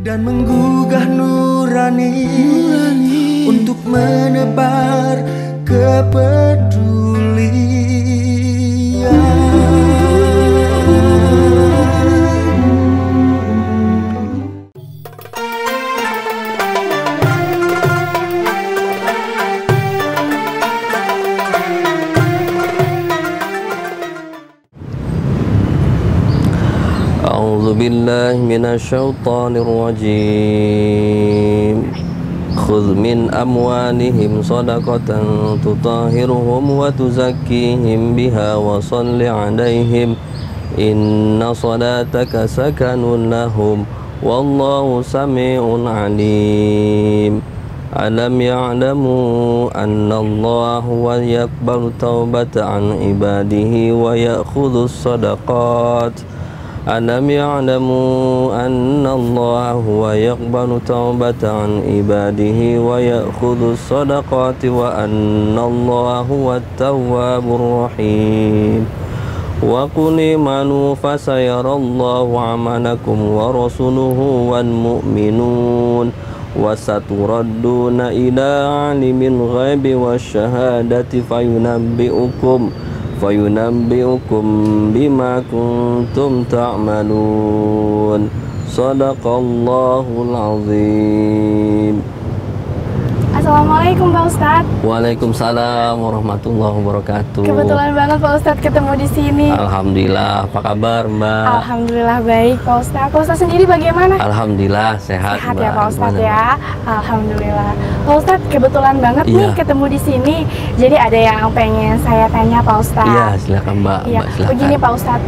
dan menggugah nurani untuk menebar kepedulian. A'udzu billahi minasyaitonir rajim. Khudh min amwalihim shadaqatan tutahhiruhum wa tuzakkihim biha wa shalli 'alaihim inna salataka sakanun lahum wallahu samii'un 'alim. Alam ya'lamu anna Allah huwa yaqbalu taubata an ibadihi wa ya'khudhu sadaqat. Alam ya'lamu anna Allah huwa yaqbalu taubata an ibadihi wa ya'khudhu sadaqati wa anna Allah huwa at-tawwabur rahim. Wa qul imanu fasayarallahu 'amalakum wa rasuluhu wal mu'minun wa saturadduna ila 'alimil ghaibi wasyahadati fayunabbi'ukum bima kuntum ta'malun. Sadaqallahul azim. Assalamualaikum Pak Ustadz. Waalaikumsalam warahmatullahi wabarakatuh. Kebetulan banget Pak Ustadz ketemu di sini. Alhamdulillah, apa kabar Mbak? Alhamdulillah baik Pak Ustadz. Pak Ustadz sendiri bagaimana? Alhamdulillah sehat Sehat Mbak. ya Pak Ustadz ya. Alhamdulillah. Pak Ustadz kebetulan banget nih ketemu di sini. Jadi ada yang pengen saya tanya Pak Ustadz. Iya silakan Mbak. Iya. Mbak, silakan. Begini Pak Ustadz,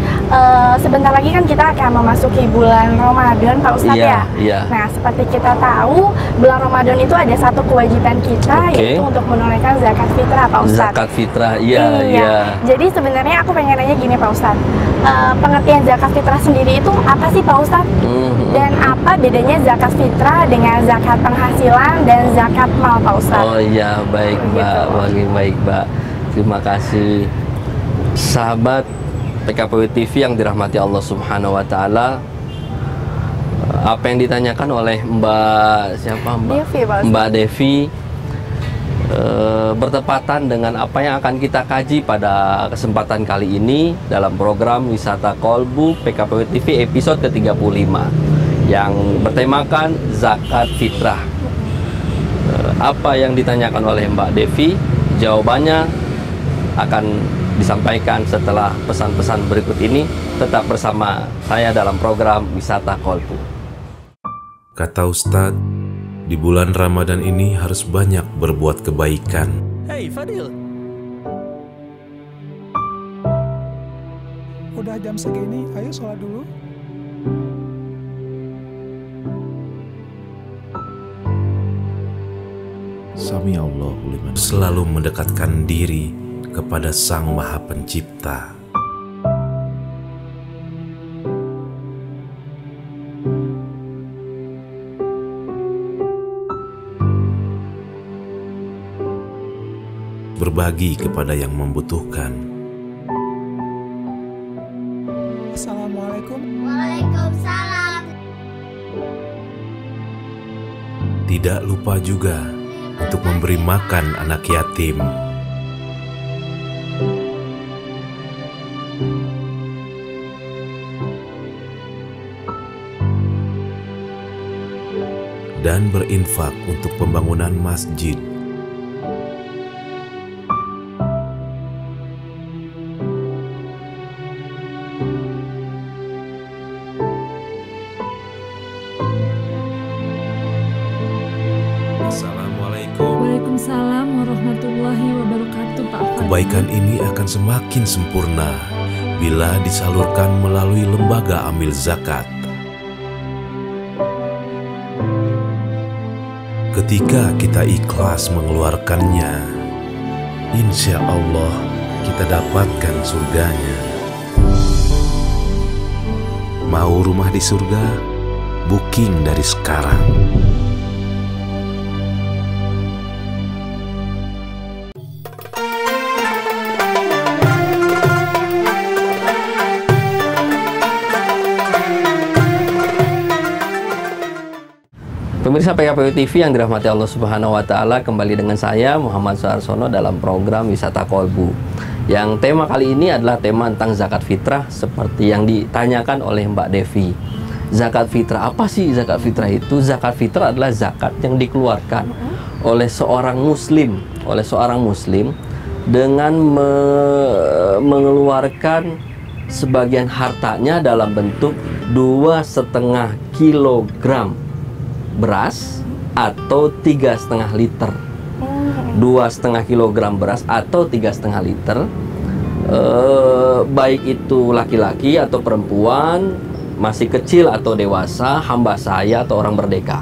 sebentar lagi kan kita akan memasuki bulan Ramadan Pak Ustadz ya. Iya. Nah seperti kita tahu bulan Ramadan itu ada satu kewajiban kita yaitu untuk menunaikan zakat fitrah Pak Ustadz. Zakat fitrah, iya. Jadi sebenarnya aku pengen nanya gini Pak Ustadz, pengertian zakat fitrah sendiri itu apa sih Pak Ustadz? Dan apa bedanya zakat fitrah dengan zakat penghasilan dan zakat mal Pak Ustadz? Oh iya baik Mbak, baik Mbak. Terima kasih sahabat PKPW TV yang dirahmati Allah Subhanahu Wa Taala. Apa yang ditanyakan oleh Mbak siapa Mbak? Devi, Pak Ustadz. Mbak Devi bertepatan dengan apa yang akan kita kaji pada kesempatan kali ini dalam program Wisata Kolbu PKPW TV episode ke-35 yang bertemakan zakat fitrah. Apa yang ditanyakan oleh Mbak Devi, jawabannya akan disampaikan setelah pesan-pesan berikut ini. Tetap bersama saya dalam program Wisata Kolbu. Kata Ustadz, di bulan Ramadan ini harus banyak berbuat kebaikan. Hei Fadil, udah jam segini, ayo sholat dulu. Sami Allahu liman. Selalu mendekatkan diri kepada Sang Maha Pencipta. Berbagi kepada yang membutuhkan. Assalamualaikum. Waalaikumsalam. Tidak lupa juga untuk memberi makan anak yatim. Dan berinfak untuk pembangunan masjid. Waalaikumsalam warahmatullahi wabarakatuh Pak Fadil. Kebaikan ini akan semakin sempurna bila disalurkan melalui lembaga amil zakat. Ketika kita ikhlas mengeluarkannya, insya Allah kita dapatkan surganya. Mau rumah di surga? Booking dari sekarang. Pemirsa PKPW TV yang dirahmati Allah Subhanahu wa taala, kembali dengan saya Muhammad Suharsono dalam program Wisata Kolbu. Yang tema kali ini adalah tema tentang zakat fitrah seperti yang ditanyakan oleh Mbak Devi. Zakat fitrah, apa sih zakat fitrah itu? Zakat fitrah adalah zakat yang dikeluarkan oleh seorang muslim dengan mengeluarkan sebagian hartanya dalam bentuk 2,5 kilogram beras atau 3,5 liter. 2,5 kilogram beras atau 3,5 liter, baik itu laki-laki atau perempuan, masih kecil atau dewasa, hamba sahaya atau orang merdeka.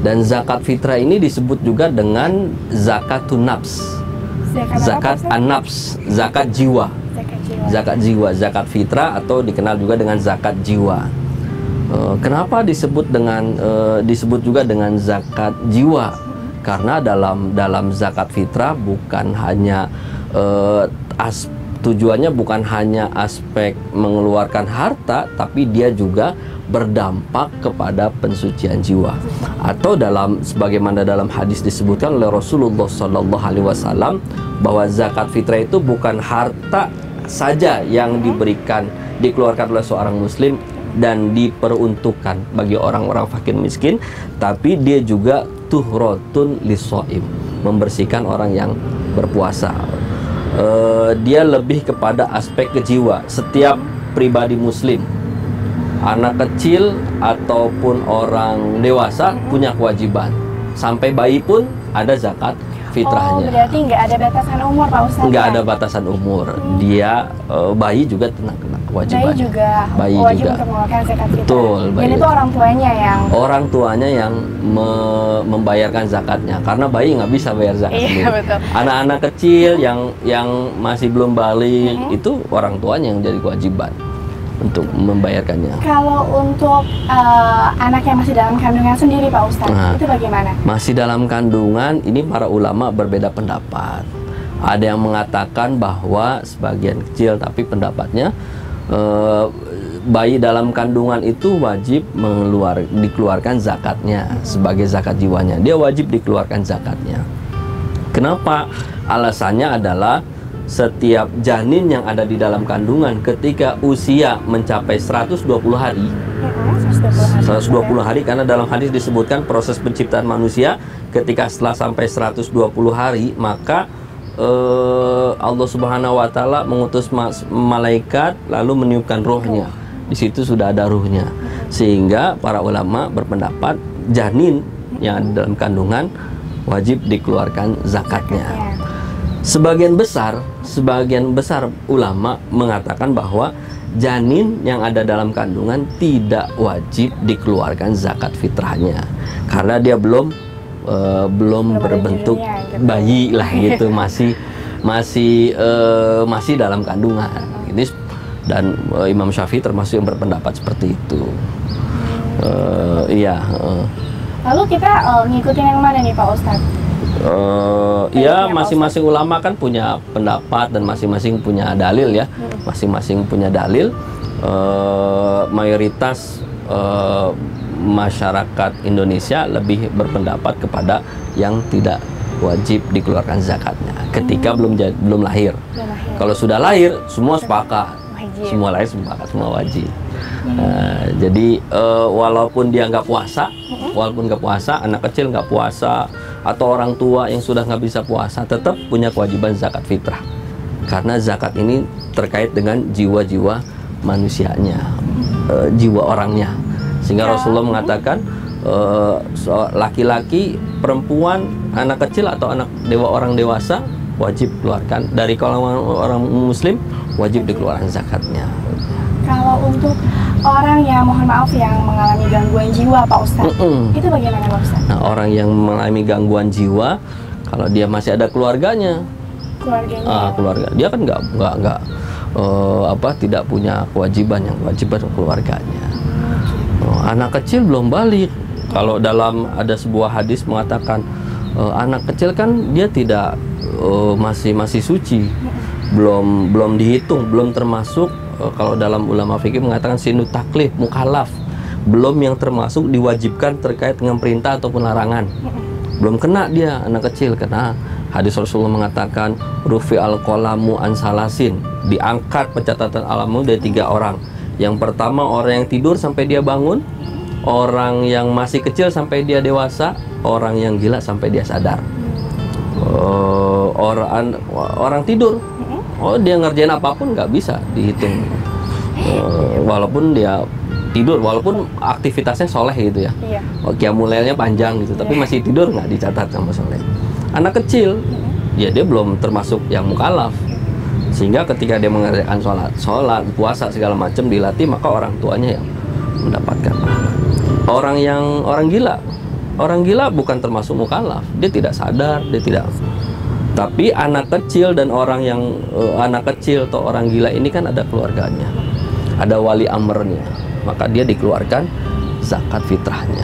Dan zakat fitrah ini disebut juga dengan zakatun nafs, zakat an-nafs, zakat jiwa. Zakat jiwa, zakat fitrah atau dikenal juga dengan zakat jiwa. Kenapa disebut juga dengan zakat jiwa? Karena dalam zakat fitrah bukan hanya tujuannya bukan hanya aspek mengeluarkan harta, tapi dia juga berdampak kepada pensucian jiwa. Atau sebagaimana dalam hadis disebutkan oleh Rasulullah SAW bahwa zakat fitrah itu bukan harta saja yang dikeluarkan oleh seorang muslim dan diperuntukkan bagi orang-orang fakir miskin, tapi dia juga tuhrotun lissoim, membersihkan orang yang berpuasa. Dia lebih kepada aspek kejiwa. Setiap pribadi muslim, anak kecil ataupun orang dewasa punya kewajiban. Sampai bayi pun ada zakat fitrahnya. Oh, berarti nggak ada batasan umur, Pak Ustadz? Nggak ada batasan umur. Dia bayi juga kena kewajiban. Bayi wajib juga untuk mengeluarkan zakat fitrah. Betul. Dan itu orang tuanya yang membayarkan zakatnya, karena bayi nggak bisa bayar zakat sendiri. Betul. Anak-anak kecil yang masih belum balik itu orang tuanya yang jadi kewajiban untuk membayarkannya. Kalau untuk anak yang masih dalam kandungan sendiri, Pak Ustadz, itu bagaimana? Masih dalam kandungan, ini para ulama berbeda pendapat. Ada yang mengatakan bahwa sebagian kecil, tapi pendapatnya bayi dalam kandungan itu wajib dikeluarkan zakatnya sebagai zakat jiwanya. Dia wajib dikeluarkan zakatnya. Kenapa? Alasannya adalah setiap janin yang ada di dalam kandungan ketika usia mencapai 120 hari, 120 hari, karena dalam hadis disebutkan proses penciptaan manusia ketika setelah sampai 120 hari, maka Allah Subhanahu wa taala mengutus malaikat lalu meniupkan ruhnya. Di situ sudah ada ruhnya. Sehingga para ulama berpendapat janin yang ada dalam kandungan wajib dikeluarkan zakatnya. Sebagian besar ulama mengatakan bahwa janin yang ada dalam kandungan tidak wajib dikeluarkan zakat fitrahnya karena dia belum berbentuk bayi lah gitu, masih dalam kandungan. Ini dan Imam Syafi'i termasuk yang berpendapat seperti itu. Lalu kita ngikutin yang mana nih, Pak Ustadz? Ya, masing-masing ulama kan punya pendapat dan masing-masing punya dalil ya. Masing-masing punya dalil. Mayoritas masyarakat Indonesia lebih berpendapat kepada yang tidak wajib dikeluarkan zakatnya ketika belum lahir. Kalau sudah lahir, semua sepakat. Semua lahir sepakat, semua wajib. Jadi walaupun dia nggak puasa, anak kecil nggak puasa, atau orang tua yang sudah nggak bisa puasa, tetap punya kewajiban zakat fitrah. Karena zakat ini terkait dengan jiwa-jiwa manusianya, jiwa orangnya. Sehingga Rasulullah mengatakan laki-laki, perempuan, anak kecil atau orang dewasa wajib keluarkan. Dari kalangan orang muslim wajib dikeluarkan zakatnya. Kalau untuk orang yang mohon maaf yang mengalami gangguan jiwa, Pak Ustadz, itu bagaimana, Pak Ustadz? Nah, orang yang mengalami gangguan jiwa, kalau dia masih ada keluarga, dia kan tidak punya kewajiban keluarganya. Anak kecil belum balik. Kalau ada sebuah hadis mengatakan anak kecil kan dia tidak masih suci, belum dihitung, belum termasuk. Kalau dalam ulama fikih mengatakan sinu taklif, mukallaf, belum yang termasuk diwajibkan terkait dengan perintah ataupun larangan. Belum kena dia anak kecil, karena hadis Rasulullah mengatakan rufi al-qalamu an salasin, diangkat pencatatan alammu dari 3 orang. Yang pertama orang yang tidur sampai dia bangun, orang yang masih kecil sampai dia dewasa, orang yang gila sampai dia sadar. Orang tidur, dia ngerjain apapun nggak bisa dihitung, walaupun dia tidur, walaupun aktivitasnya soleh gitu ya, qiyamul lailnya panjang gitu, tapi masih tidur nggak dicatat sama soleh. Anak kecil, dia belum termasuk yang mukallaf, sehingga ketika dia mengerjakan sholat, puasa segala macam dilatih, maka orang tuanya yang mendapatkan pahala. Orang gila bukan termasuk mukallaf, dia tidak sadar, dia tidak. Tapi anak kecil dan anak kecil atau orang gila ini kan ada keluarganya, ada wali amrnya, maka dia dikeluarkan zakat fitrahnya.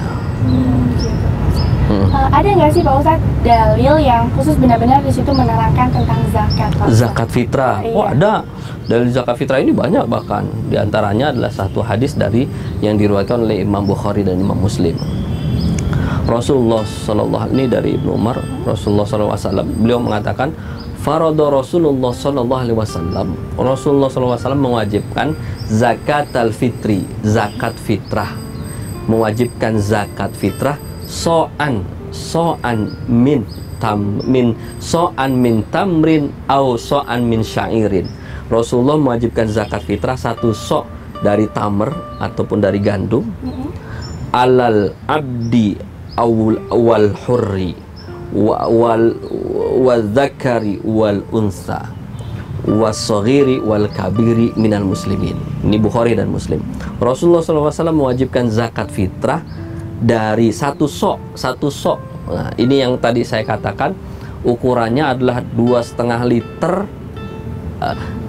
Ada nggak sih Pak Ustadz dalil yang khusus benar-benar di situ menerangkan tentang zakat? Zakat fitrah, ada. Dalil zakat fitrah ini banyak, bahkan diantaranya adalah satu hadis yang diriwayatkan oleh Imam Bukhari dan Imam Muslim. Rasulullah SAW, ini dari Ibnu Umar, Rasulullah SAW, beliau mengatakan, Farada Rasulullah SAW, Rasulullah SAW mewajibkan zakat al-fitri, zakat fitrah, mewajibkan zakat fitrah so'an min tamrin au so'an min syairin. Rasulullah mewajibkan zakat fitrah 1 so' dari tamr ataupun dari gandum, alal abdi wal hurri wal zakari wal unsa wasaghiri wal kabiri minal muslimin. Ini Bukhari dan Muslim. Rasulullah SAW mewajibkan zakat fitrah dari 1 sok. Nah, ini yang tadi saya katakan, ukurannya adalah 2,5 liter,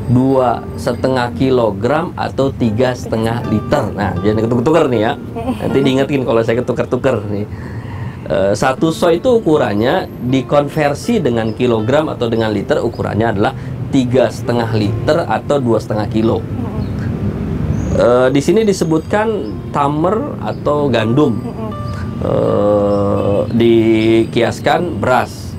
2,5 kilogram atau 3,5 liter. Nah, jangan ketukar-tukar nih ya. Nanti diingetin kalau saya ketukar-tukar nih. 1 so itu ukurannya dikonversi dengan kilogram atau dengan liter, ukurannya adalah 3,5 liter atau 2,5 kilo. Di sini disebutkan tamer atau gandum, dikiaskan beras.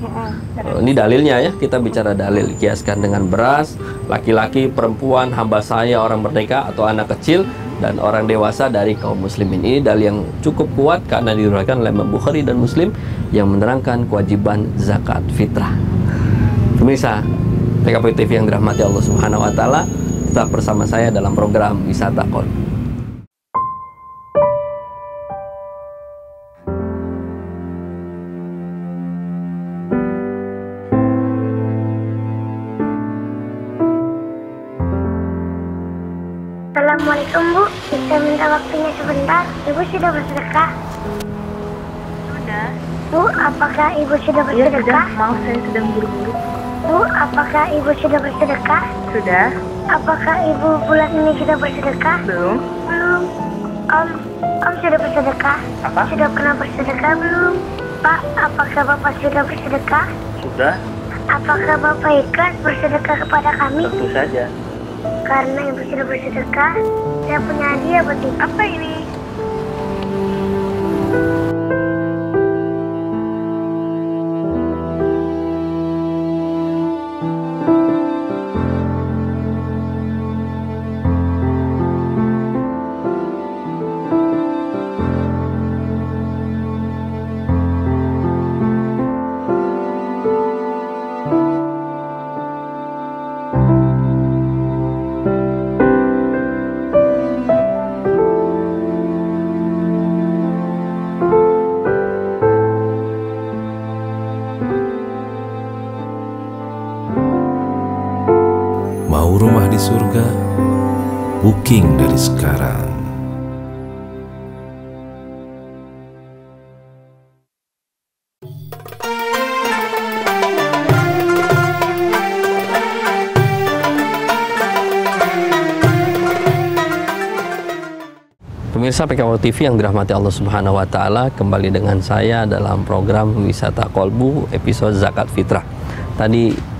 Ini dalilnya ya, kita bicara dalil, kiaskan dengan beras, laki-laki, perempuan, hamba saya, orang merdeka atau anak kecil, dan orang dewasa dari kaum muslimin. Ini dalil yang cukup kuat karena diriwayatkan oleh Imam Bukhari dan Muslim yang menerangkan kewajiban zakat fitrah. Pemirsa PKPW TV yang dirahmati Allah Subhanahu wa taala, tetap bersama saya dalam program Wisata Qalbu. Assalamualaikum Bu, bisa minta waktunya sebentar? Ibu sudah bersedekah? Sudah. Bu, apakah Ibu sudah Ya bersedekah? sudah, maaf saya sedang buru-buru. Bu, apakah Ibu sudah bersedekah? Sudah. Apakah Ibu bulan ini sudah bersedekah? Belum. Belum. Om sudah bersedekah? Apa? Sudah pernah bersedekah belum? Pak, apakah Bapak sudah bersedekah? Sudah. Apakah Bapak ikhlas bersedekah kepada kami? Tentu saja. Karena Ibu sudah bersedekah, saya punya hadiah buat Ibu. Apa ini? Mau rumah di surga? Booking dari sekarang. Pemirsa PKPW TV yang dirahmati Allah Subhanahu wa taala, kembali dengan saya dalam program Wisata Qalbu episode Zakat Fitrah. Tadi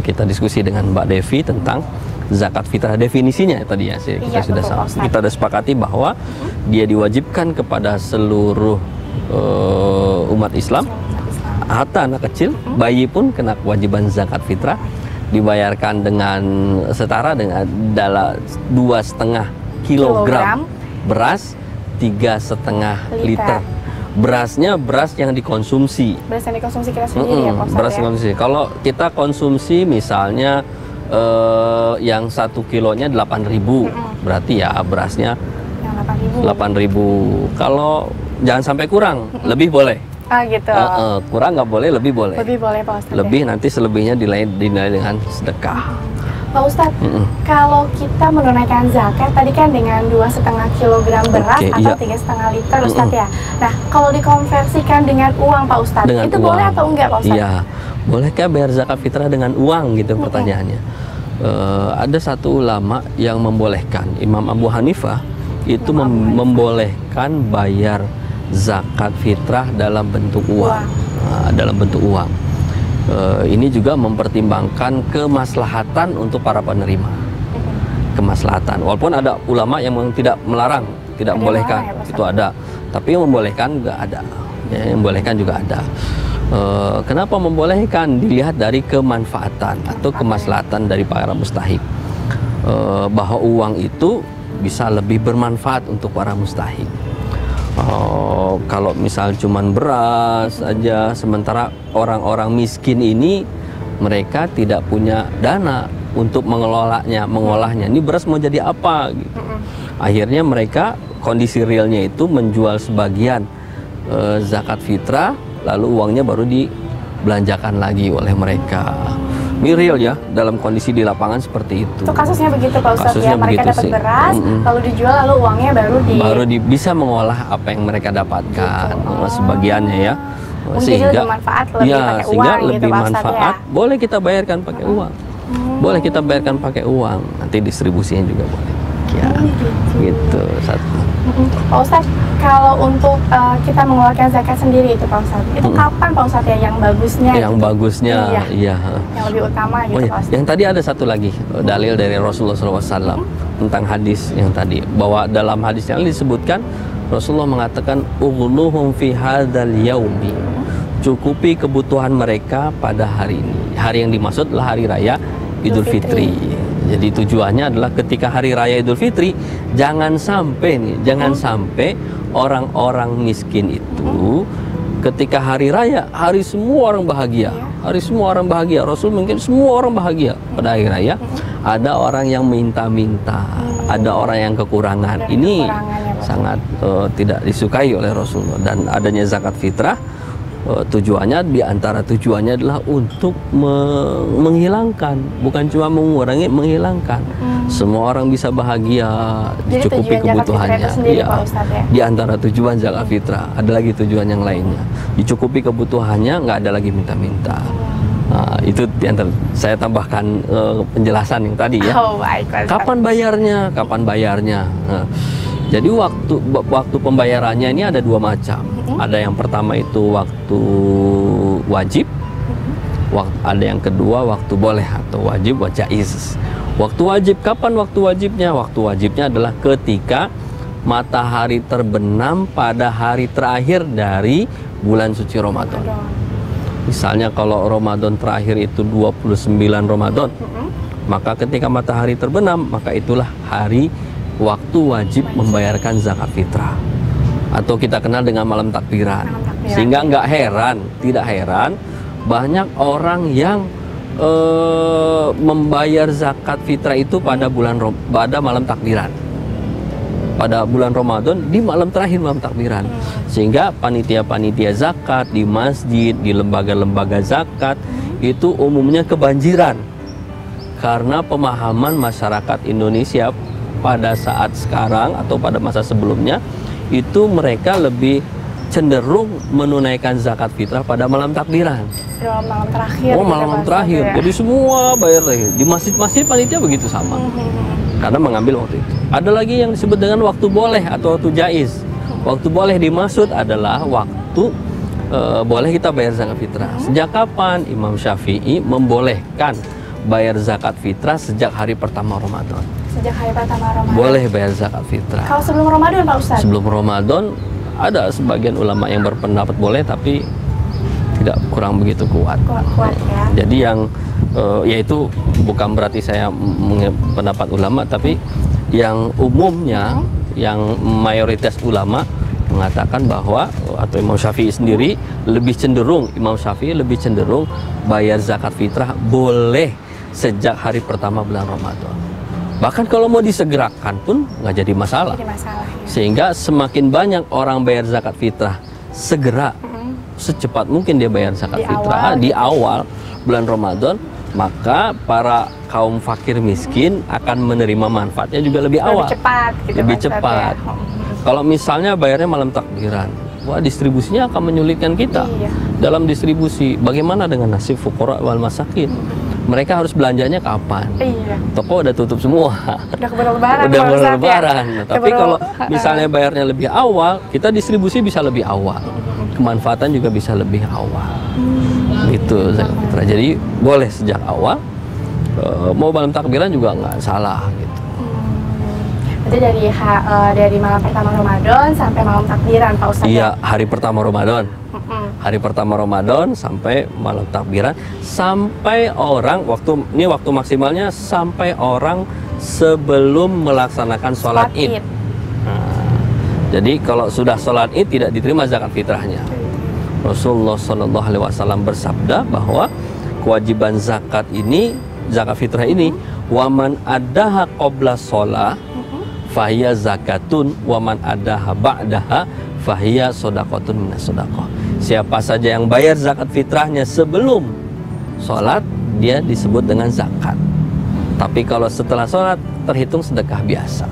kita diskusi dengan Mbak Devi tentang zakat fitrah definisinya tadi ya, kita sudah sepakati bahwa dia diwajibkan kepada seluruh umat Islam. Hatta anak kecil, bayi pun kena kewajiban zakat fitrah, dibayarkan dengan setara dengan 2,5 kilogram beras, 3,5 liter. Berasnya beras yang dikonsumsi. Beras yang dikonsumsi kita sendiri ya Pak Ustadz. Beras konsumsi. Kalau kita konsumsi misalnya yang 1 kilonya 8.000, berarti ya berasnya 8.000. Kalau jangan sampai kurang, lebih boleh. Gitu. Kurang nggak boleh, lebih boleh. Lebih boleh Pak Ustadz. Lebih ya? Nanti selebihnya dinilai dengan sedekah. Pak Ustadz, kalau kita menunaikan zakat tadi kan dengan 2,5 kilogram beras atau 3,5 liter Ustadz ya. Nah, kalau dikonversikan dengan uang Pak Ustadz, dengan itu uang. Boleh atau enggak Pak Ustadz? Iya, bolehkah bayar zakat fitrah dengan uang gitu pertanyaannya. Ada satu ulama yang membolehkan, Imam Abu Hanifah itu membolehkan bayar zakat fitrah dalam bentuk uang. Dalam bentuk uang. Ini juga mempertimbangkan kemaslahatan untuk para penerima. Kemaslahatan. Walaupun ada ulama yang tidak melarang, tidak membolehkan, itu ada. Tapi yang membolehkan juga ada. Ya, yang membolehkan juga ada. Kenapa membolehkan? Dilihat dari kemanfaatan atau kemaslahatan dari para mustahik. Bahwa uang itu bisa lebih bermanfaat untuk para mustahik. Kalau misal cuman beras aja, sementara orang-orang miskin ini mereka tidak punya dana untuk mengolahnya. Ini beras mau jadi apa? Gitu. Akhirnya mereka kondisi realnya itu menjual sebagian zakat fitrah, lalu uangnya baru dibelanjakan lagi oleh mereka. Ini real ya, dalam kondisi di lapangan seperti itu. Itu kasusnya begitu Pak Ustadz ya, mereka dapat beras, lalu dijual, lalu uangnya baru bisa mengolah apa yang mereka dapatkan, sebagiannya ya. Sehingga lebih manfaat, sehingga lebih manfaat, ya? Boleh kita bayarkan pakai uang. Boleh kita bayarkan pakai uang, nanti distribusinya juga boleh. Ya, gitu satu. Pak Ustadz, kalau untuk kita mengeluarkan zakat sendiri itu Pak Ustadz, itu kapan Pak Ustadz ya yang bagusnya? Yang bagusnya, iya. Yang lebih utama gitu Pak Ustadz. Yang tadi ada satu lagi dalil dari Rasulullah SAW tentang hadis yang tadi, bahwa dalam hadis yang disebutkan Rasulullah mengatakan ughnuhum fi hadzal yaumi, cukupi kebutuhan mereka pada hari ini. Hari yang dimaksud adalah hari raya Idul Fitri. Jadi tujuannya adalah ketika hari raya Idul Fitri jangan sampai orang-orang miskin itu ketika hari raya, hari semua orang bahagia. Hari semua orang bahagia. Rasul mungkin semua orang bahagia pada hari raya. Ada orang yang minta-minta, ada orang yang kekurangan. Ini sangat tidak disukai oleh Rasulullah. Dan adanya zakat fitrah tujuannya, diantara tujuannya adalah untuk menghilangkan, bukan cuma mengurangi, menghilangkan. Semua orang bisa bahagia, dicukupi kebutuhannya. Ya, di antara tujuan zakat fitrah ada lagi tujuan yang lainnya, dicukupi kebutuhannya, nggak ada lagi minta-minta. Nah, itu diantara, saya tambahkan penjelasan yang tadi ya. Kapan bayarnya? Nah, jadi waktu pembayarannya ini ada dua macam. Ada yang pertama itu waktu wajib, ada yang kedua waktu boleh atau wajib wa jaiz. Waktu wajib, kapan waktu wajibnya? Waktu wajibnya adalah ketika matahari terbenam pada hari terakhir dari bulan suci Ramadan. Misalnya kalau Ramadan terakhir itu 29 Ramadan, maka ketika matahari terbenam, maka itulah hari waktu wajib membayarkan zakat fitrah, atau kita kenal dengan malam takbiran. Sehingga tidak heran banyak orang yang membayar zakat fitrah itu pada malam takbiran, pada bulan Ramadan, di malam terakhir malam takbiran. Sehingga panitia-panitia zakat di masjid, di lembaga-lembaga zakat itu umumnya kebanjiran karena pemahaman masyarakat Indonesia pada saat sekarang atau pada masa sebelumnya itu mereka lebih cenderung menunaikan zakat fitrah pada malam takbiran. Malam terakhir. Malam terakhir. Ya. Jadi semua bayar lagi. Di masjid-masjid panitia begitu sama. Karena mengambil waktu itu. Ada lagi yang disebut dengan waktu boleh atau waktu jaiz. Waktu boleh dimaksud adalah waktu boleh kita bayar zakat fitrah. Sejak kapan Imam Syafi'i membolehkan bayar zakat fitrah sejak hari pertama Ramadan. Sejak hari pertama Ramadan. Boleh bayar zakat fitrah. Kalau sebelum Ramadan Pak Ustadz? Sebelum Ramadan ada sebagian ulama yang berpendapat boleh, tapi tidak kurang begitu kuat. Kuat ya. Jadi yang yaitu bukan berarti saya pendapat ulama, tapi yang umumnya, yang mayoritas ulama mengatakan bahwa, atau Imam Syafi'i sendiri lebih cenderung, Imam Syafi'i lebih cenderung bayar zakat fitrah boleh sejak hari pertama bulan Ramadan. Bahkan kalau mau disegerakan pun nggak jadi masalah. Jadi masalah ya. Sehingga semakin banyak orang bayar zakat fitrah segera, secepat mungkin dia bayar zakat fitrah di awal bulan Ramadan, maka para kaum fakir miskin akan menerima manfaatnya juga lebih awal. Lebih cepat gitu. Lebih cepat. Ya. Kalau misalnya bayarnya malam takbiran, wah distribusinya akan menyulitkan kita. Iya. Dalam distribusi, bagaimana dengan nasib fuqara wal masakin? Mereka harus belanjanya kapan? Iya. Toko udah tutup semua. Udah keburu lebaran. Udah keburu lebaran. Ya? Nah, tapi kalau misalnya bayarnya lebih awal, kita distribusi bisa lebih awal. Kemanfaatan juga bisa lebih awal. Gitu zakat fitrah. Jadi boleh sejak awal. Mau malam takbiran juga nggak salah gitu. Itu dari malam pertama Ramadan sampai malam takbiran Pak Ustadz? Iya, hari pertama Ramadan. Hari pertama Ramadan sampai malam takbiran, sampai orang waktu maksimalnya sampai orang sebelum melaksanakan sholat Id. Nah, jadi kalau sudah sholat Id tidak diterima zakat fitrahnya. Rasulullah Shallallahu Alaihi Wasallam bersabda bahwa kewajiban zakat fitrah ini, waman adaha qabla sholah fahiya zakatun, waman adaha ba'daha fahiya sodaqatun minas sodaqah. Siapa saja yang bayar zakat fitrahnya sebelum sholat, dia disebut dengan zakat. Tapi kalau setelah sholat, terhitung sedekah biasa.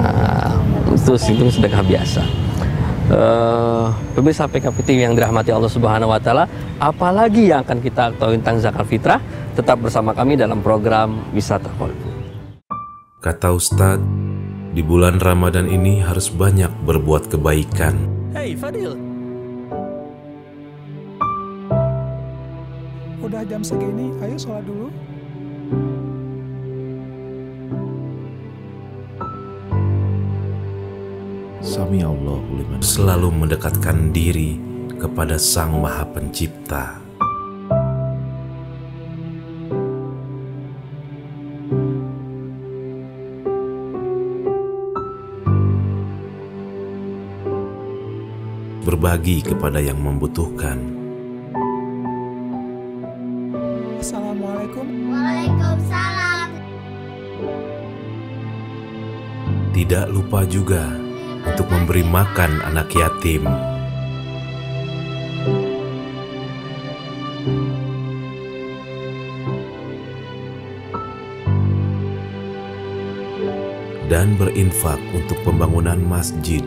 Nah, itu hitung sedekah biasa. Pemirsa PKP TV yang dirahmati Allah Subhanahu Wa Taala, apalagi yang akan kita tahu tentang zakat fitrah? Tetap bersama kami dalam program Wisata Kolbu. Kata Ustadz, di bulan Ramadan ini harus banyak berbuat kebaikan. Hey Fadil, udah jam segini, ayo sholat dulu. Sami Allahu liman. Selalu mendekatkan diri kepada Sang Maha Pencipta. Berbagi kepada yang membutuhkan. Assalamualaikum. Waalaikumsalam. Tidak lupa juga untuk memberi makan anak yatim. Dan berinfak untuk pembangunan masjid.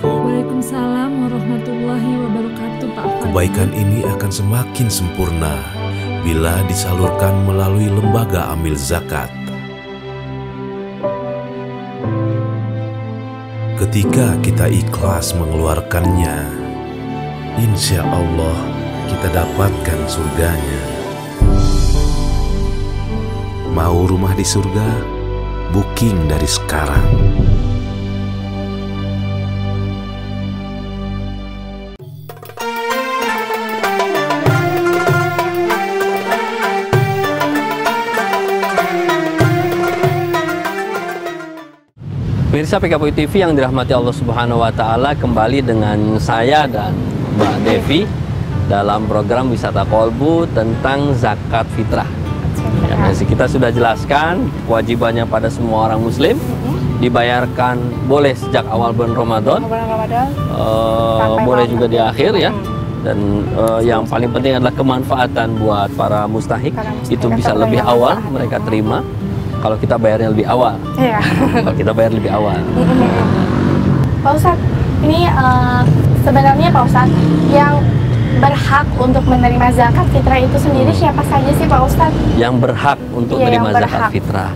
Waalaikumsalam warahmatullahi wabarakatuh Pak Fadil. Kebaikan ini akan semakin sempurna bila disalurkan melalui lembaga amil zakat. Ketika kita ikhlas mengeluarkannya, insya Allah kita dapatkan surganya. Mau rumah di surga? Booking dari sekarang. Pemirsa PKP TV yang dirahmati Allah Subhanahu Wa Taala, kembali dengan saya dan Mbak Devi dalam program Wisata Kolbu tentang zakat fitrah. Ya, kita sudah jelaskan kewajibannya pada semua orang Muslim, dibayarkan boleh sejak awal bulan Ramadan, boleh juga di akhir ya. Dan yang paling penting adalah kemanfaatan buat para mustahik, itu bisa lebih awal mereka terima. Kalau kita bayarnya lebih awal, kalau kita bayar lebih awal. Pak Ustadz, ini sebenarnya Pak Ustadz yang berhak untuk menerima zakat fitrah itu sendiri siapa saja sih Pak Ustadz? Yang berhak untuk menerima zakat fitrah.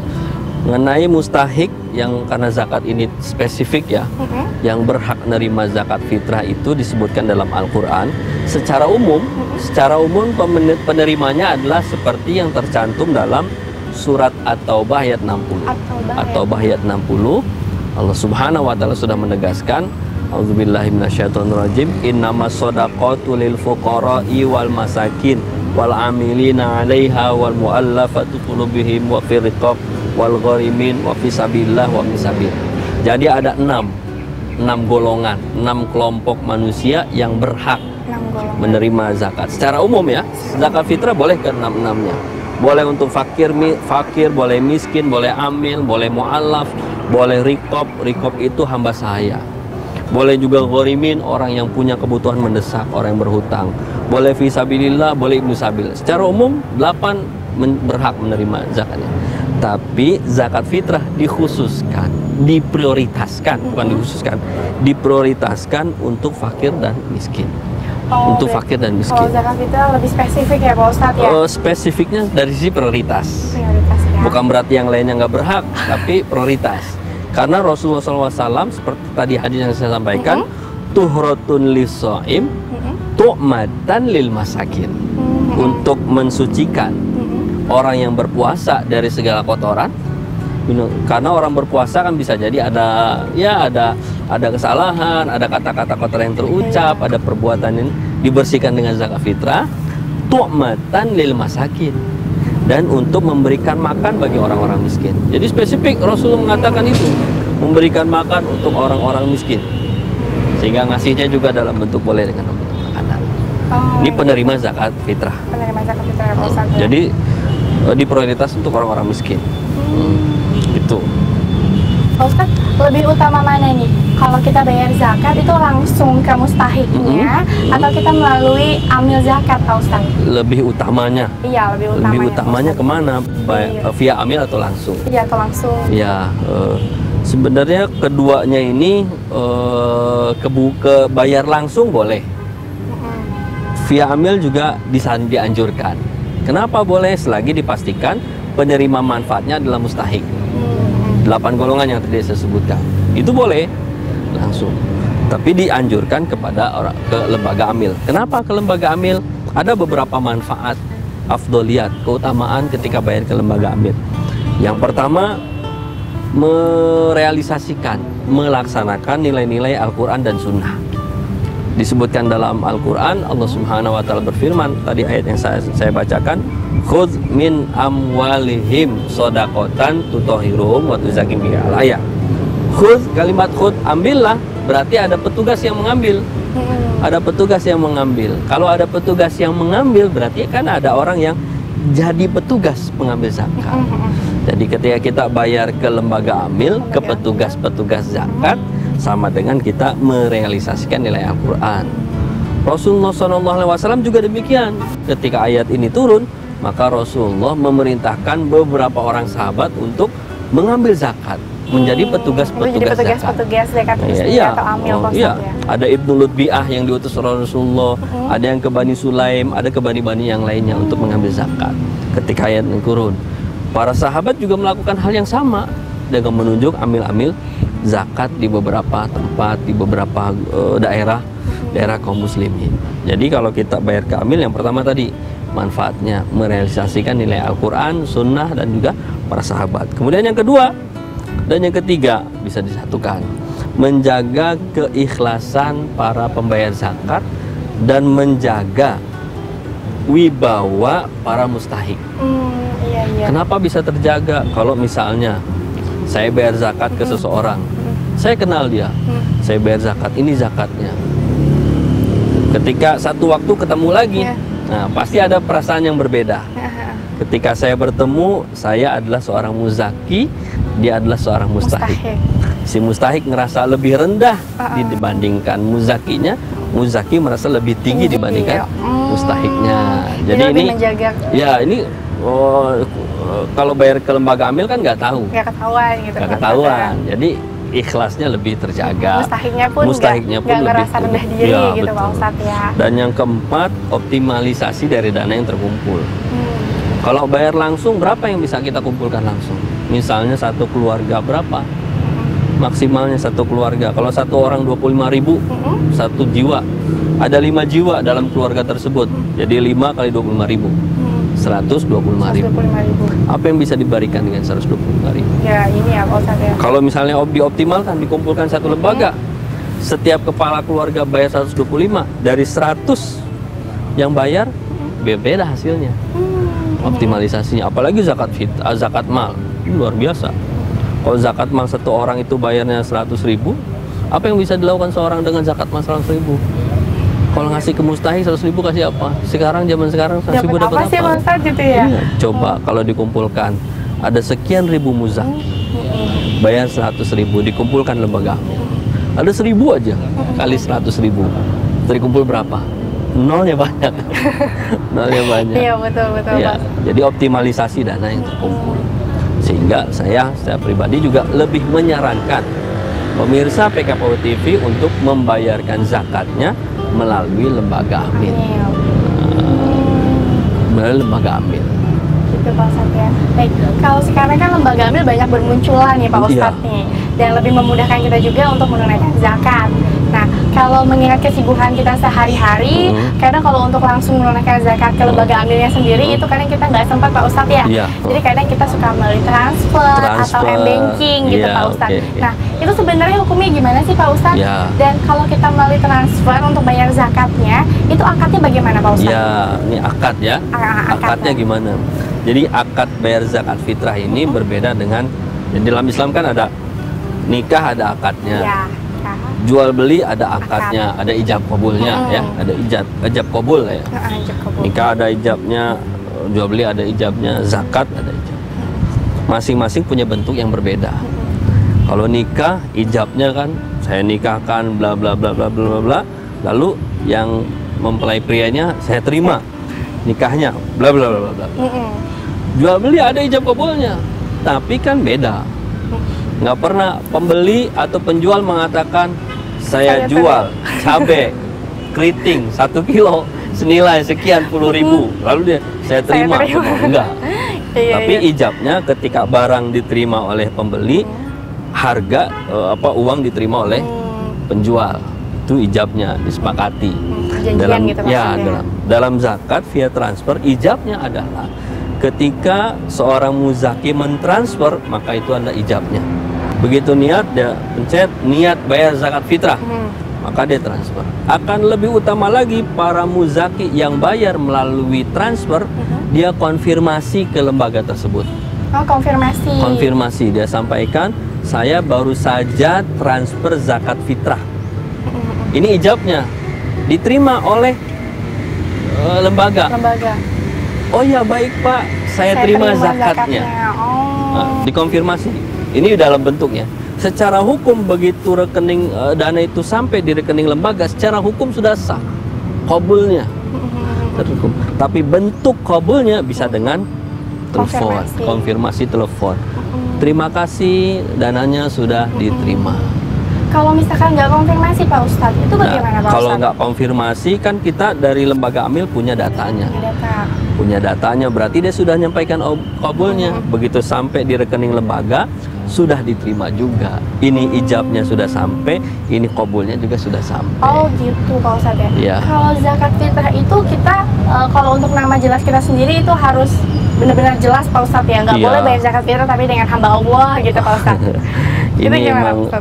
Mengenai mustahik yang karena zakat ini spesifik ya, yang berhak menerima zakat fitrah itu disebutkan dalam Al-Quran secara umum. Secara umum penerimanya adalah seperti yang tercantum dalam surat At-Taubah ayat 60. At-Taubah ayat 60, Allah Subhanahu wa taala sudah menegaskan, A'udzubillahi minasyaitonirrajim, innamas shadaqatu lil fuqara'i wal masakin wal amilina 'alaiha wal mu'allafati qulubihim wa fir riqab wal gharimin wa fisabilillah wa fisabil. Jadi ada 6 golongan, 6 kelompok manusia yang berhak menerima zakat. Secara umum ya, zakat fitrah boleh ke 6-6-nya. Boleh untuk fakir, boleh miskin, boleh amil, boleh mu'allaf, boleh riqab. Riqab itu hamba sahaya. Boleh juga gharimin, orang yang punya kebutuhan mendesak, orang yang berhutang. Boleh fisabilillah, boleh ibnu sabil. Secara umum 8 berhak menerima zakatnya. Tapi zakat fitrah dikhususkan, diprioritaskan, bukan dikhususkan, diprioritaskan untuk fakir dan miskin. Untuk fakir dan miskin. Kalau zakat fitrah lebih spesifik ya Pak Ustadz ya? Spesifiknya dari sisi prioritas. Ya. Bukan berarti yang lainnya nggak berhak, tapi prioritas. Karena Rasulullah SAW seperti tadi hadis yang saya sampaikan, tuhratun lis-shaim, tu'matan lil masakin. Untuk mensucikan orang yang berpuasa dari segala kotoran. Karena orang berpuasa kan bisa jadi ada kesalahan, ada kata-kata kotor yang terucap, ada perbuatan yang dibersihkan dengan zakat fitrah, tu'matan lil masakin, dan untuk memberikan makan bagi orang-orang miskin. Jadi spesifik Rasulullah mengatakan itu, memberikan makan untuk orang-orang miskin, sehingga ngasihnya juga dalam bentuk boleh dengan bentuk makanan. Ini penerima zakat fitrah. Penerima zakat fitrah ya Pak Ustadz. Jadi diprioritas untuk orang-orang miskin. Itu. Pak Ustadz, lebih utama mana nih? Kalau kita bayar zakat itu langsung ke mustahiknya atau kita melalui amil zakat Pak Ustadz? Lebih utamanya. Iya, lebih utamanya kemana? Via amil atau langsung? Iya, atau langsung. Ya, sebenarnya keduanya ini bayar langsung boleh. Via amil juga dianjurkan. Kenapa boleh? Selagi dipastikan penerima manfaatnya adalah mustahik. 8 golongan yang tadi saya sebutkan itu boleh langsung, tapi dianjurkan ke lembaga amil. Kenapa ke lembaga amil? Ada beberapa manfaat, afdoliyat, keutamaan ketika bayar ke lembaga amil. Yang pertama, melaksanakan nilai-nilai Al-Quran dan Sunnah. Disebutkan dalam Al-Quran, Allah Subhanahu wa taala berfirman, tadi ayat yang saya bacakan, khudz min amwalihim shadaqatan tutahhiruhum wa tuzakkihim biha. Ayat khudz, kalimat khudz, ambillah, berarti ada petugas yang mengambil. Ada petugas yang mengambil. Kalau ada petugas yang mengambil, berarti kan ada orang yang jadi petugas pengambil zakat. Jadi ketika kita bayar ke lembaga amil, ke petugas-petugas zakat, sama dengan kita merealisasikan nilai Al-Quran. Rasulullah SAW juga demikian. Ketika ayat ini turun, maka Rasulullah memerintahkan beberapa orang sahabat untuk mengambil zakat, menjadi petugas-petugas zakat. Atau amil. Ada Ibnu Lutbi'ah yang diutus Rasulullah, ada yang ke Bani Sulaim, ada ke Bani-Bani yang lainnya untuk mengambil zakat. Ketika ayat ini turun, para sahabat juga melakukan hal yang sama dengan menunjuk amil-amil zakat di beberapa tempat, di beberapa daerah kaum muslimin. Jadi kalau kita bayar ke amil, yang pertama tadi manfaatnya merealisasikan nilai Al-Quran, Sunnah, dan juga para sahabat. Kemudian yang kedua dan yang ketiga bisa disatukan, menjaga keikhlasan para pembayar zakat dan menjaga wibawa para mustahik. Kenapa bisa terjaga? Kalau misalnya saya bayar zakat ke seseorang, saya kenal dia, saya bayar zakat, ini zakatnya. Ketika satu waktu ketemu lagi, nah pasti ada perasaan yang berbeda. Ketika saya bertemu, saya adalah seorang muzaki, dia adalah seorang mustahik. Si mustahik ngerasa lebih rendah dibandingkan muzakinya, muzaki merasa lebih tinggi dibandingkan mustahiknya. Jadi ini menjaga. Ya ini kalau bayar ke lembaga amil kan nggak tahu. Nggak ketahuan gitu. Nggak ketahuan. Jadi ikhlasnya lebih terjaga. Mustahiknya pun nggak ngerasa rendah diri ya, gitu betul. Pak Ustadz ya. Dan yang keempat, optimalisasi dari dana yang terkumpul. Kalau bayar langsung, berapa yang bisa kita kumpulkan langsung? Misalnya satu keluarga berapa? Maksimalnya satu keluarga. Kalau satu orang 25.000, satu jiwa. Ada 5 jiwa dalam keluarga tersebut. Jadi 5 kali 25.000. 125.000. Apa yang bisa diberikan dengan 125.000? Ya ini ya Pak Ustadz ya. Kalau misalnya dioptimalkan, dikumpulkan satu lembaga, setiap kepala keluarga bayar 125, dari 100 yang bayar, beda hasilnya. Optimalisasinya, apalagi zakat mal, ini luar biasa. Kalau zakat mal satu orang itu bayarnya 100.000, apa yang bisa dilakukan seorang dengan zakat mal 100.000? Kalau ngasih ke mustahik 100.000 kasih apa? Sekarang zaman sekarang 100.000 dapat apa? Sih, Ustaz, gitu ya? Iya, coba kalau dikumpulkan ada sekian ribu muzaki, bayar 100.000, dikumpulkan lembaga. Ada 1.000 aja kali 100.000, terkumpul berapa? Nolnya banyak. Nolnya banyak. Iya betul ya, jadi optimalisasi dana yang terkumpul. Sehingga saya pribadi juga lebih menyarankan pemirsa PKPW TV untuk membayarkan zakatnya melalui lembaga amil. Melalui lembaga amil. Gitu Pak Ustadz ya. Baik, kalau sekarang kan lembaga amil banyak bermunculan nih Pak Ustadz nih, dan lebih memudahkan kita juga untuk menunaikan zakat. Nah, kalau mengingat kesibukan kita sehari-hari, kadang kalau untuk langsung menunaikan zakat ke lembaga amilnya sendiri, itu kadang kita nggak sempat Pak Ustadz ya. Jadi kadang kita suka melalui transfer atau m-banking gitu Pak Ustadz. Nah, itu sebenarnya hukumnya gimana sih Pak Ustadz? Dan kalau kita melalui transfer untuk bayar zakatnya, itu akadnya bagaimana Pak Ustadz? Ya, ini akad ya. Akadnya gimana? Jadi akad bayar zakat fitrah ini berbeda dengan, dalam Islam kan ada nikah, ada akadnya. Jual beli ada akadnya, ada ijab kabulnya ya, ada ijab kabul ya. Nikah ada ijabnya, jual beli ada ijabnya, zakat ada ijab. Masing-masing punya bentuk yang berbeda. Kalau nikah, ijabnya kan saya nikahkan bla bla bla bla bla bla, lalu yang mempelai prianya saya terima nikahnya bla bla bla bla. Jual beli ada ijab kabulnya, tapi kan beda. Nggak pernah pembeli atau penjual mengatakan saya jual cabai keriting 1 kilo senilai sekian puluh ribu, lalu dia saya terima. Enggak. Tapi ijabnya ketika barang diterima oleh pembeli, harga uang diterima oleh penjual, itu ijabnya disepakati. Dalam gitu, dalam zakat via transfer, ijabnya adalah ketika seorang muzaki mentransfer, maka itu adalah ijabnya. Begitu niat, dia pencet niat bayar zakat fitrah, maka dia transfer. Akan lebih utama lagi para muzaki yang bayar melalui transfer, dia konfirmasi ke lembaga tersebut. Konfirmasi, dia sampaikan, saya baru saja transfer zakat fitrah. Ini ijabnya, diterima oleh lembaga. Oh ya baik Pak, saya terima zakatnya. Nah, dikonfirmasi. Ini dalam bentuknya. Secara hukum begitu rekening dana itu sampai di rekening lembaga, secara hukum sudah sah kabulnya. Tapi bentuk kabulnya bisa dengan telepon, konfirmasi telepon. Terima kasih, dananya sudah diterima. Kalau misalkan nggak konfirmasi Pak Ustadz, itu bagaimana Pak Ustadz? Kalau nggak konfirmasi kan kita dari lembaga amil punya datanya. Punya datanya, berarti dia sudah menyampaikan kabulnya. Begitu sampai di rekening lembaga, sudah diterima juga. Ini ijabnya sudah sampai, ini kabulnya juga sudah sampai. Oh gitu Pak Ustadz ya? Kalau zakat fitrah itu kita, kalau untuk nama jelas kita sendiri itu harus benar-benar jelas Pak Ustadz ya? Nggak boleh bayar zakat fitrah tapi dengan hamba Allah gitu Pak Ustadz. Ini memang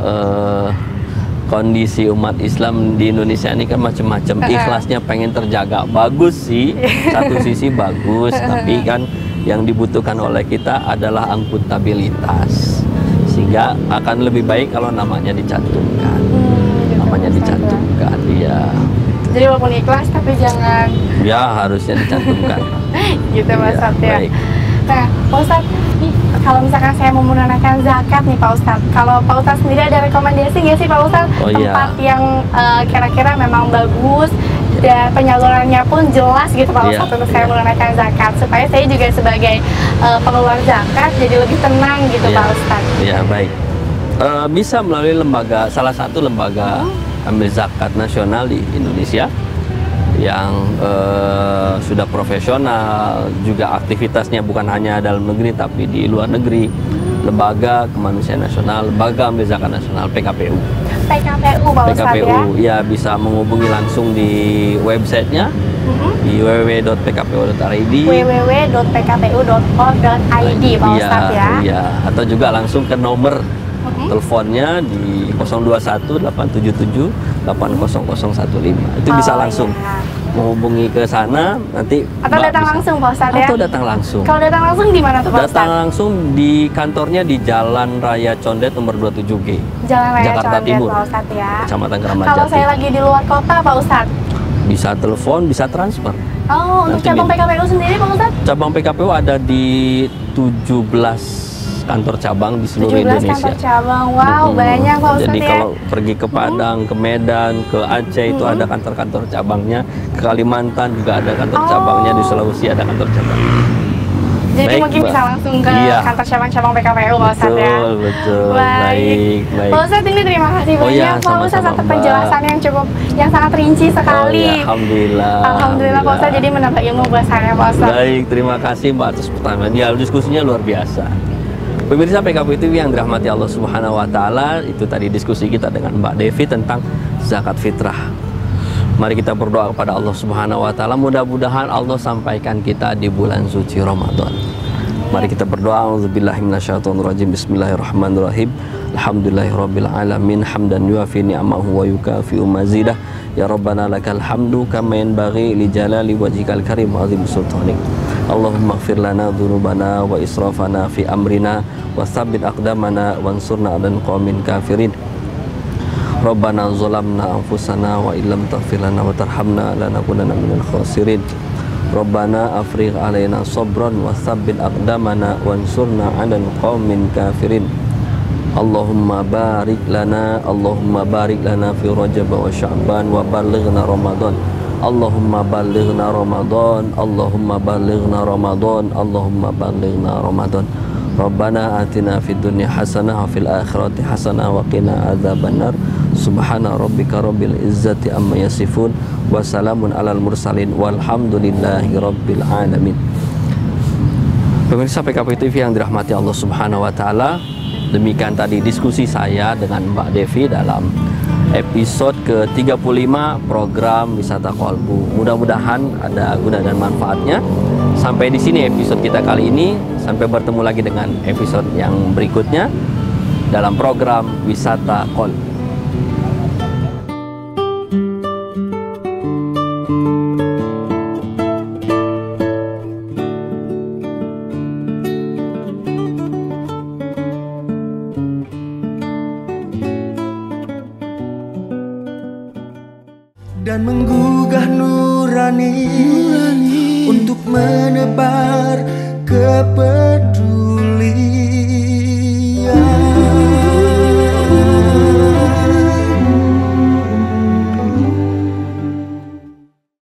kondisi umat Islam di Indonesia ini kan macam-macam. Ikhlasnya pengen terjaga, bagus sih, satu sisi bagus, tapi kan yang dibutuhkan oleh kita adalah akuntabilitas, sehingga akan lebih baik kalau namanya dicantumkan. Namanya dicantumkan, ya. Jadi walaupun ikhlas tapi jangan. Ya harusnya dicantumkan. Gitu Pak Ustadz ya. Nah Pak Ustadz, kalau misalkan saya mau menunaikan zakat nih Pak Ustadz, kalau Pak Ustadz sendiri ada rekomendasi nggak sih Pak Ustadz, tempat yang kira-kira memang bagus dan penyalurannya pun jelas gitu Pak Ustadz untuk saya menunaikan zakat, supaya saya juga sebagai pengeluar zakat jadi lebih tenang gitu Pak Ustadz. Ya baik. Bisa melalui salah satu lembaga ambil zakat nasional di Indonesia yang sudah profesional, juga aktivitasnya bukan hanya dalam negeri tapi di luar negeri. Lembaga Kemanusiaan Nasional, Lembaga Ambil Zakat Nasional, PKPU. PKPU Pak Ustadz ya? PKPU, ya bisa menghubungi langsung di websitenya di www.pkpu.id www.pkpu.org.id Pak Ustadz ya? Iya, atau juga langsung ke nomor teleponnya di 021 877 80015. Itu bisa langsung menghubungi ke sana nanti. Atau datang langsung Pak Ustadz ya? Atau datang langsung. Kalau datang langsung di mana tuh Pak Ustadz? Datang langsung di kantornya di Jalan Raya Condet nomor 27G. Jalan Raya Jakarta Condet Timur, Pak Ustadz ya? Kecamatan Keramat Jati. Kalau saya lagi di luar kota Pak Ustadz? Bisa telepon, bisa transfer. Oh, untuk cabang PKPU sendiri Pak Ustadz? Cabang PKPU ada di 17 kantor cabang di seluruh 17 Indonesia. Kantor cabang, wow banyak Pak Ustadz. Jadi ya? kalau pergi ke Padang, ke Medan, ke Aceh itu ada kantor-kantor cabangnya. Ke Kalimantan juga ada kantor cabangnya, di Sulawesi ada kantor cabangnya. Jadi Baik, mungkin bisa langsung ke kantor cabang-cabang PKPU Pak Ustadz ya? Betul. Baik. Pak Ustadz ini terima kasih banyak Pak Ustadz atas penjelasan yang sangat rinci sekali. Alhamdulillah Pak Ustadz, jadi menambah ilmu buat saya Pak Ustadz. Baik, terima kasih Mbak atas pertanyaan. Ya, diskusinya luar biasa. Pemirsa PKPU TV yang dirahmati Allah Subhanahu wa taala, itu tadi diskusi kita dengan Mbak Devi tentang zakat fitrah. Mari kita berdoa kepada Allah Subhanahu wa taala, mudah-mudahan Allah sampaikan kita di bulan suci Ramadan. Mari kita berdoa. Auzubillahi minasyaitonirrajim. Bismillahirrahmanirrahim. Alhamdulillahirabbil alamin, hamdan yuafi ni'amahu wa yukafi'u mazidah. Ya Rabbana lakal hamdu kama yanbaghi li jalali wajhikal karim wa azim sultanik. Allahumma ighfir lana dzunubana wa israfana fi amrina wa tsabbit aqdamana wansurna 'alal qaumin kafirin. Rabbana zalamna anfusana wa illam taghfir lana wa tarhamna lanakunanna minal khasirin. Rabbana afrigh 'alaina sabran wa tsabbit aqdamana wansurna 'alal qaumin kafirin. Allahumma barik lana fi Rajab wa Sya'ban wa ballighna Ramadan. Allahumma ballighna Ramadan, Allahumma ballighna Ramadan, Allahumma ballighna Ramadan. Rabbana atina fid dunya hasanah wa fil akhirati hasanah wa qina adzabannar. Subhana rabbika rabbil izzati amma yasifun wa salamun alal mursalin walhamdulillahi rabbil alamin. Pemirsa PKPU TV yang dirahmati Allah Subhanahu wa taala, demikian tadi diskusi saya dengan Mbak Devi dalam episode ke-35 program Wisata Kolbu. Mudah-mudahan ada guna dan manfaatnya. Sampai di sini episode kita kali ini. Sampai bertemu lagi dengan episode yang berikutnya dalam program Wisata Kolbu. Dan menggugah nurani untuk menebar kepentingan